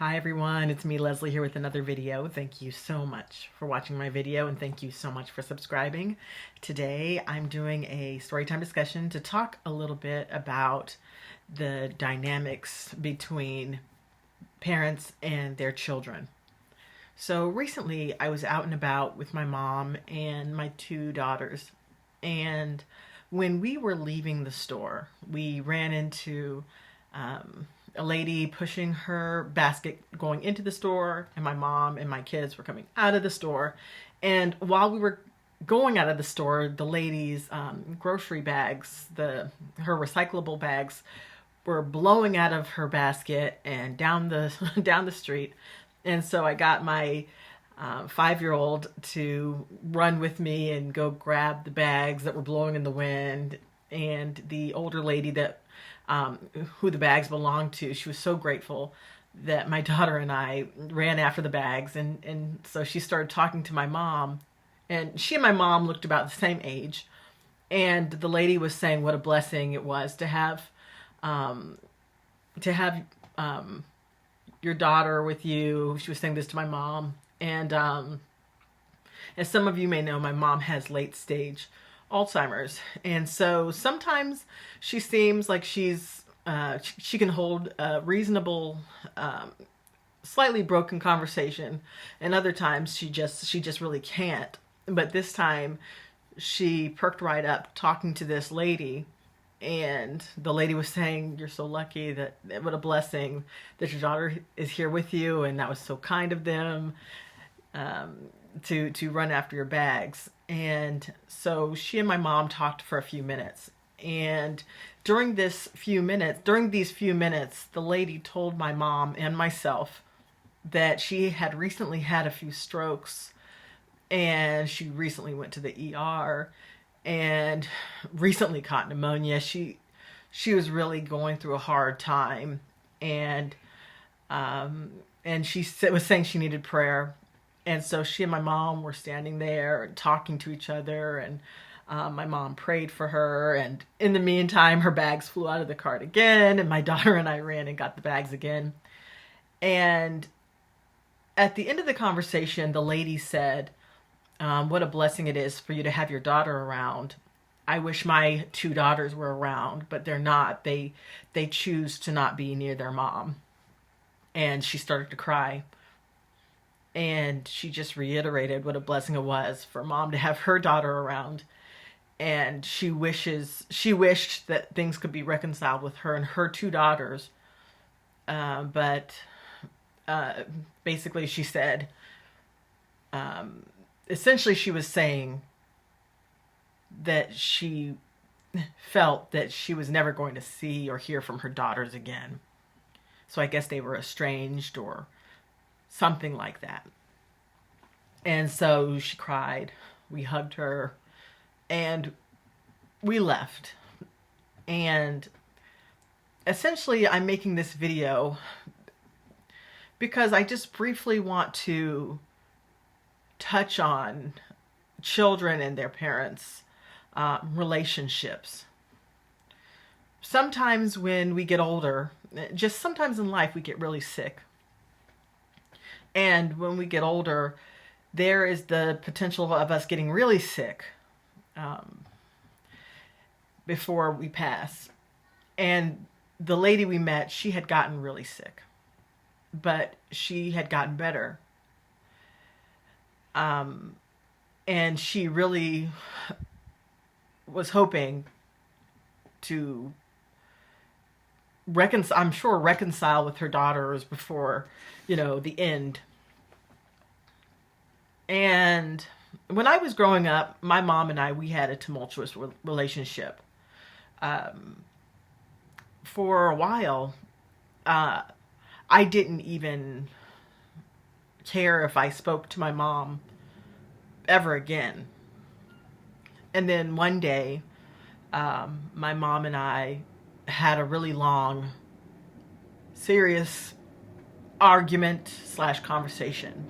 Hi everyone, it's me Leslie here with another video. Thank you so much for watching my video and thank you so much for subscribing. Today I'm doing a storytime discussion to talk a little bit about the dynamics between parents and their children. So recently I was out and about with my mom and my two daughters, and when we were leaving the store we ran into a lady pushing her basket going into the store, and my mom and my kids were coming out of the store. And while we were going out of the store, the lady's grocery bags, her recyclable bags, were blowing out of her basket and down the street. And so I got my 5-year-old to run with me and go grab the bags that were blowing in the wind. And the older lady that who the bags belonged to, she was so grateful that my daughter and I ran after the bags. And so she started talking to my mom, and she and my mom looked about the same age. And the lady was saying what a blessing it was to have your daughter with you. She was saying this to my mom. And as some of you may know, my mom has late stage Alzheimer's, and so sometimes she seems like she can hold a reasonable, slightly broken conversation, and other times she just really can't. But this time she perked right up talking to this lady, and the lady was saying, "You're so lucky, that what a blessing that your daughter is here with you, and that was so kind of them to run after your bags." And so she and my mom talked for a few minutes. And during these few minutes, the lady told my mom and myself that she had recently had a few strokes, and she recently went to the ER and recently caught pneumonia. She was really going through a hard time, and she was saying she needed prayer. And so she and my mom were standing there and talking to each other, and my mom prayed for her. And in the meantime, her bags flew out of the cart again, and my daughter and I ran and got the bags again. And at the end of the conversation, the lady said, "What a blessing it is for you to have your daughter around. I wish my two daughters were around, but they're not. They choose to not be near their mom." And she started to cry. And she just reiterated what a blessing it was for mom to have her daughter around. And she wished that things could be reconciled with her and her two daughters. But basically she said, essentially she was saying that she felt that she was never going to see or hear from her daughters again. So I guess they were estranged or something like that. And so she cried, we hugged her, and we left. And essentially I'm making this video because I just briefly want to touch on children and their parents' relationships. Sometimes when we get older, just sometimes in life, we get really sick. And when we get older, there is the potential of us getting really sick before we pass. And the lady we met, she had gotten really sick, but she had gotten better. And she really was hoping to reconcile with her daughters before, the end. And when I was growing up, my mom and we had a tumultuous relationship. For a while, I didn't even care if I spoke to my mom ever again. And then one day, my mom and I had a really long, serious argument/conversation.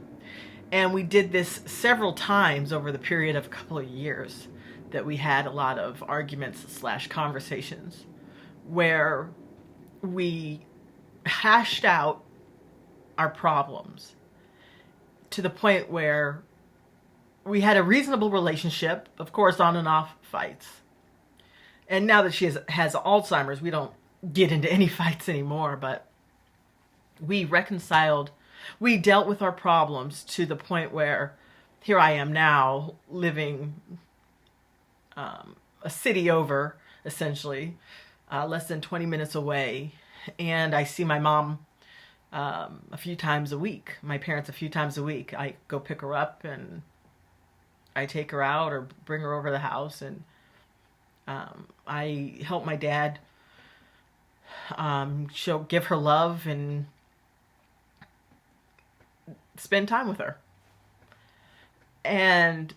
And we did this several times over the period of a couple of years, that we had a lot of arguments/conversations where we hashed out our problems to the point where we had a reasonable relationship, of course, on and off fights. And now that she has Alzheimer's, we don't get into any fights anymore, but we reconciled, we dealt with our problems to the point where here I am now living a city over, essentially, less than 20 minutes away. And I see my mom a few times a week, my parents a few times a week. I go pick her up and I take her out or bring her over to the house, and I help my dad give her love and spend time with her. And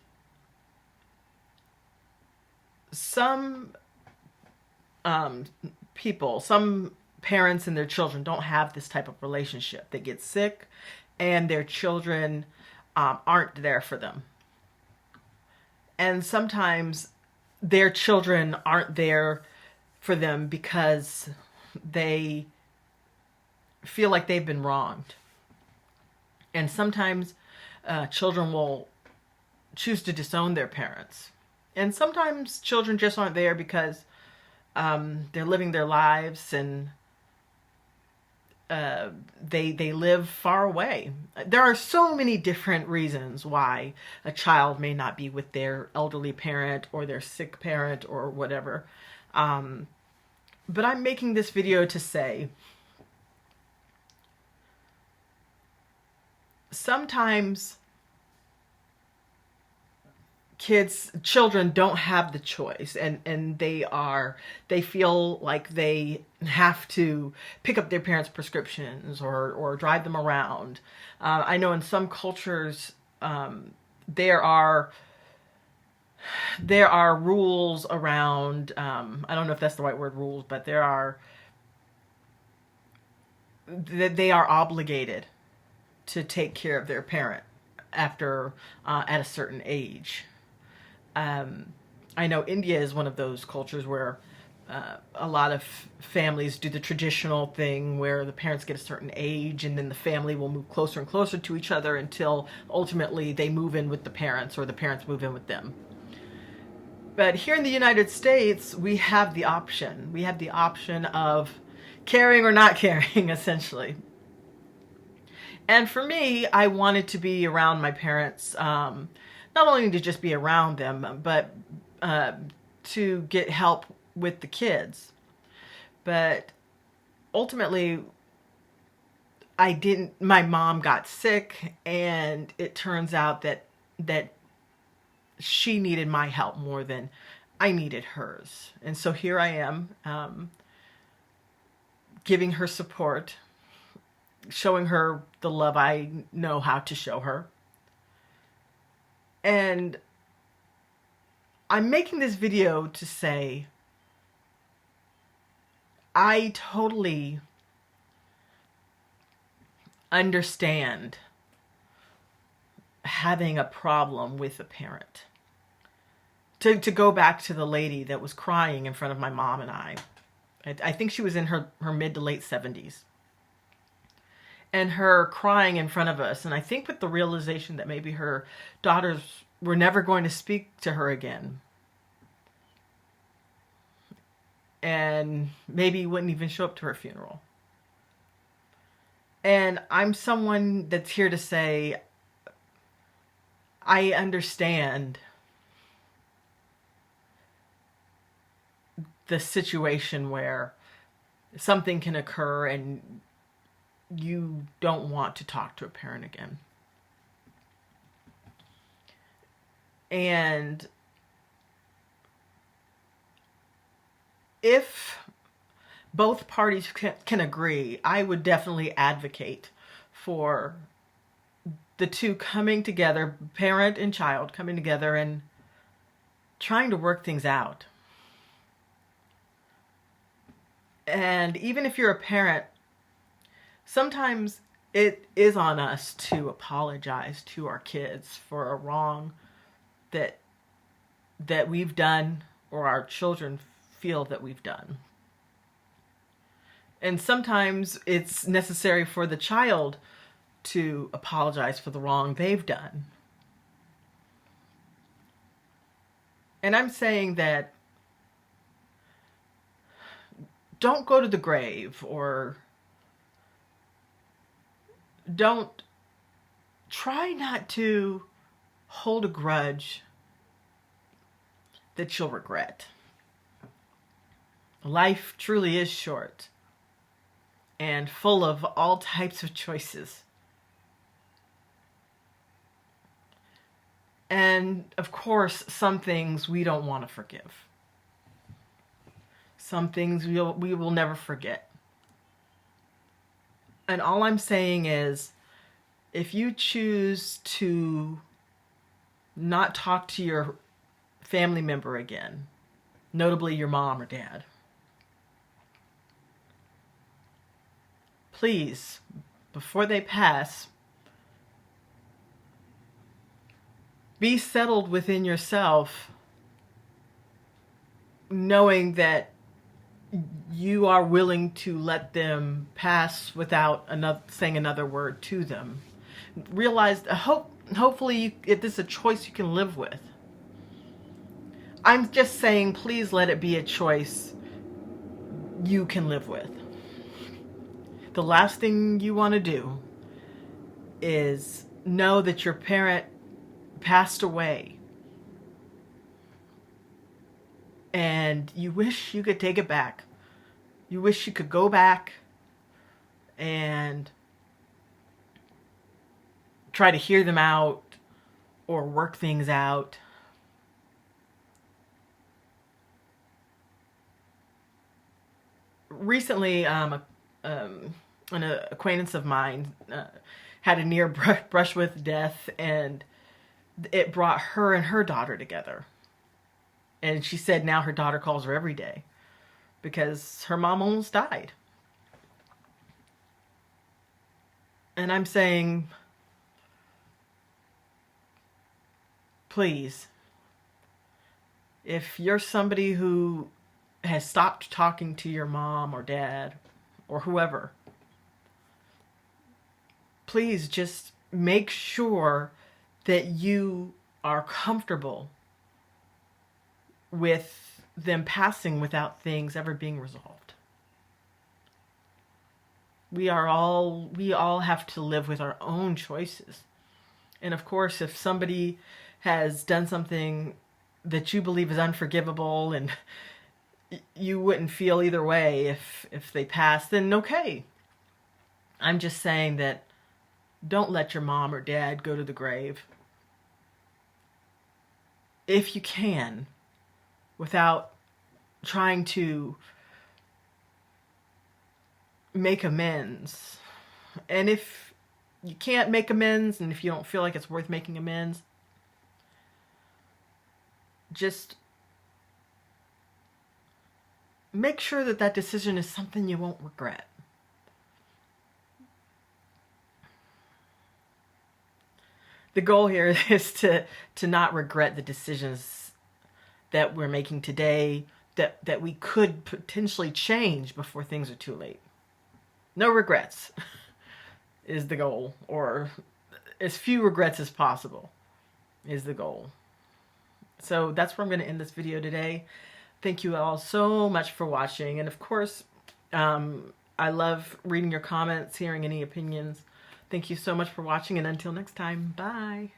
some people, some parents and their children don't have this type of relationship. They get sick and their children aren't there for them. And sometimes their children aren't there for them because they feel like they've been wronged. And sometimes children will choose to disown their parents. And sometimes children just aren't there because they're living their lives and they live far away. There are so many different reasons why a child may not be with their elderly parent or their sick parent or whatever. But I'm making this video to say sometimes children don't have the choice, and they feel like they have to pick up their parents' prescriptions or drive them around. I know in some cultures there are rules around, I don't know if that's the right word, rules, but they are obligated to take care of their parent after at a certain age. I know India is one of those cultures where a lot of families do the traditional thing where the parents get a certain age and then the family will move closer and closer to each other until ultimately they move in with the parents or the parents move in with them. But here in the United States, we have the option. We have the option of caring or not caring, essentially. And for me, I wanted to be around my parents, not only to just be around them, but to get help with the kids. But ultimately, my mom got sick, and it turns out that she needed my help more than I needed hers. And so here I am, giving her support, showing her the love I know how to show her. And I'm making this video to say I totally understand having a problem with a parent. To go back to the lady that was crying in front of my mom and I think she was in her mid to late 70s. And her crying in front of us, and I think with the realization that maybe her daughters were never going to speak to her again. And maybe wouldn't even show up to her funeral. And I'm someone that's here to say, I understand the situation where something can occur and you don't want to talk to a parent again. And if both parties can agree, I would definitely advocate for the two coming together, parent and child coming together and trying to work things out. And even if you're a parent, sometimes it is on us to apologize to our kids for a wrong that we've done or our children feel that we've done. And sometimes it's necessary for the child to apologize for the wrong they've done. And I'm saying that don't go to the grave, or don't try not to hold a grudge that you'll regret. Life truly is short and full of all types of choices. And of course, some things we don't want to forgive. Some things we will never forget. And all I'm saying is, if you choose to not talk to your family member again, notably your mom or dad, please, before they pass, be settled within yourself, knowing that you are willing to let them pass without saying another word to them. Realize, hopefully, if this is a choice you can live with. I'm just saying, please let it be a choice you can live with. The last thing you want to do is know that your parent passed away and you wish you could take it back. You wish you could go back and try to hear them out or work things out. Recently, an acquaintance of mine had a near brush with death, and it brought her and her daughter together. And she said now her daughter calls her every day because her mom almost died. And I'm saying, please, if you're somebody who has stopped talking to your mom or dad or whoever, please just make sure that you are comfortable with them passing without things ever being resolved. We all have to live with our own choices. And of course, if somebody has done something that you believe is unforgivable and you wouldn't feel either way if they pass, then okay. I'm just saying that don't let your mom or dad go to the grave. If you can, without trying to make amends. And if you can't make amends, and if you don't feel like it's worth making amends, just make sure that that decision is something you won't regret. The goal here is to not regret the decisions that we're making today, that we could potentially change before things are too late. No regrets is the goal, or as few regrets as possible is the goal. So that's where I'm going to end this video today. Thank you all so much for watching. And of course, I love reading your comments, hearing any opinions. Thank you so much for watching, and until next time, bye.